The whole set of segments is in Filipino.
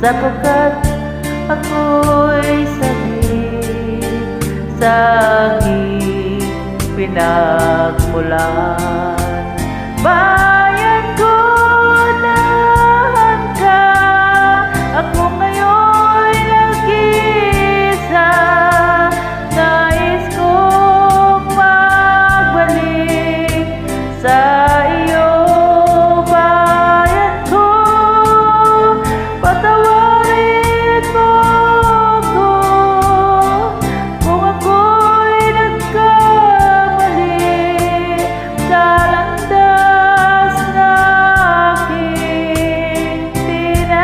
sapagkat ako'y sanay sa aking pinagmulan. Bayan ko, nahan ka, ako ngayon'y nag-iisa. Nais kong magbalik sa iyo, bayan ko. Patawarin mo ako kung ako'y nagkamali sa landas na aking tinag.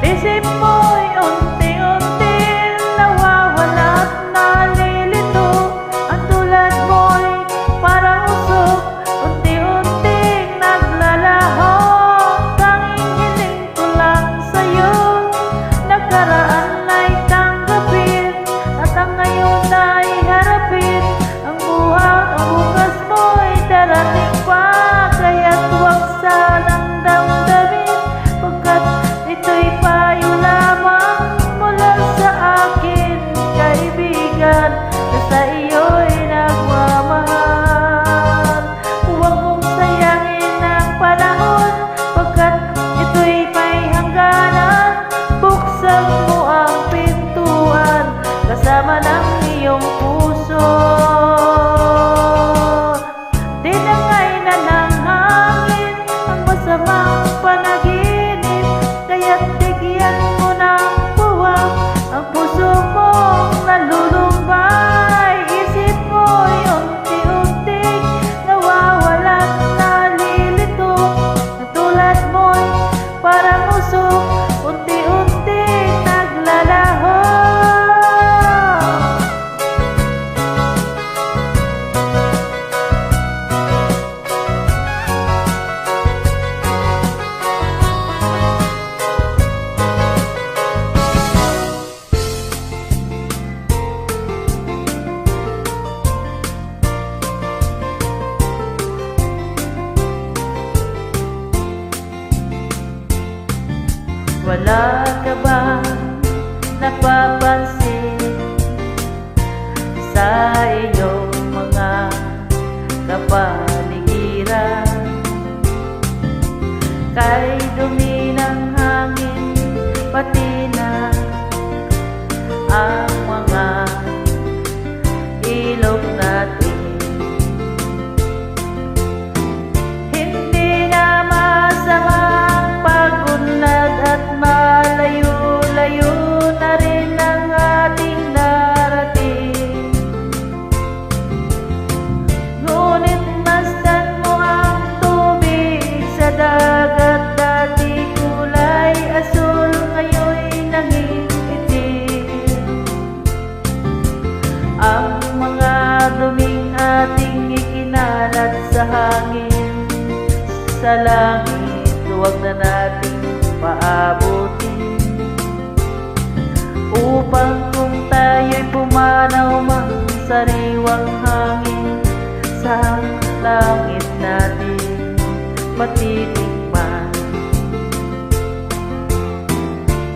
Isip mo'y unti-unting nawawala at nalilito. Ang tulad mo'y parang usok, unti-unting naglalaho. Tanging hiling ko lang sa'yo, nakaraan ay tanggapin, at ang ngayon ay harapin. Ang bukas mo'y darating pa, kaya't huwag sanang damdamin, pagkat ito'y payo lamang mula sa akin, kaibigan, na sa iyo'y nagmamahal. Huwag mong sayangin ang panahon, pagkat ito'y may hangganan. Buksan mo ang pintuan kasama ng iyong puso. Tinangay na ng hangin ang masamang panaginip, kaya't bigyan mo ng puwang ang puso mong nalulumbay. Isip mo'y unti-unting nawawala't nalilito. Ang tulad mo'y parang usok, unti-unting naglalaho. Wala ka bang napapansin sa iyong mga kapaligiran? Kay dumi ng hangin, pati na ang mga ilog natin. Hindi na masamang pagunlad at malayo-layo na rin ang ating narating. Ngunit masdan mo ang tubig sa dagat, dati kulay asul, ngayon'y nangingitim. Ang mga duming ating ikinalat sa hangin, sa langit, huwag na nating paabutin, upang kung tayo'y pumanaw mang sariwang hangin, sa langit natin matitikman.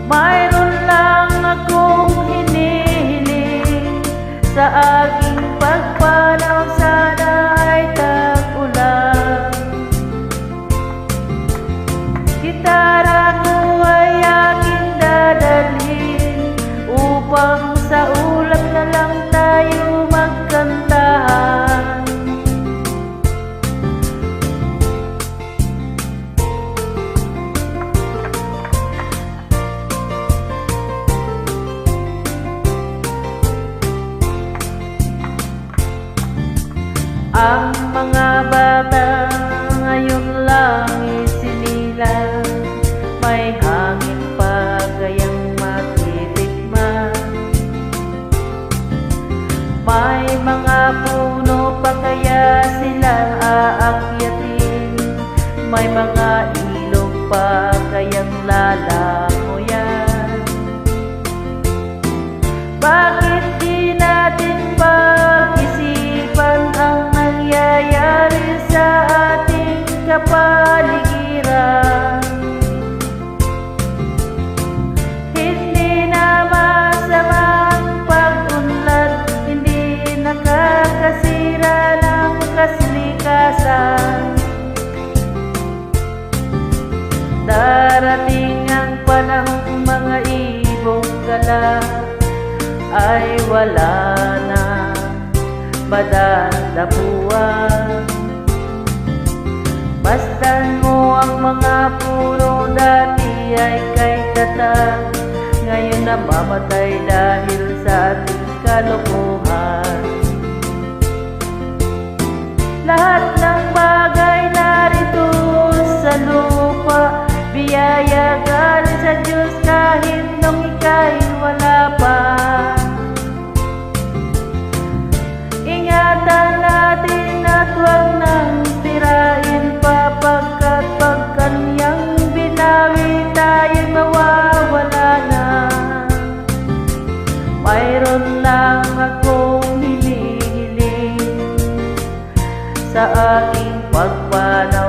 Mayroon lang akong hinihiling, sa aking pagpanaw sana ay tag-ulan. Gitara ko ay aking dadalhin, upang sa ulap na lang tayo magkantahan. mga bata ngayon lang isinilang, may hangin pa kayang matitikman, may mga puno pa kaya silang aakyatin, may mga ilog pa kayang lalangoyan. Bakit di natin pag-isipan ang nangyayari sa ating kapaligiran? Hindi na masama ang pag-unlad, hindi nakakasira ng kasilikasan. Darating ang panahong mga ibong gala ay wala na madadapuan. Masdan mo ang mga puno dati ay kay tatag, ngayon namamatay dahil sa ating kalokohan. Lahat ng bagay narito sa lupa, biyaya galing sa Diyos kahit nung ika'y wala pa. Ingatan natin at huwag nang sirain pa, pagkat pag kanyang binawi tayo'y mawawala na. Mayroon lang akong hinihiling sa aking pagpanaw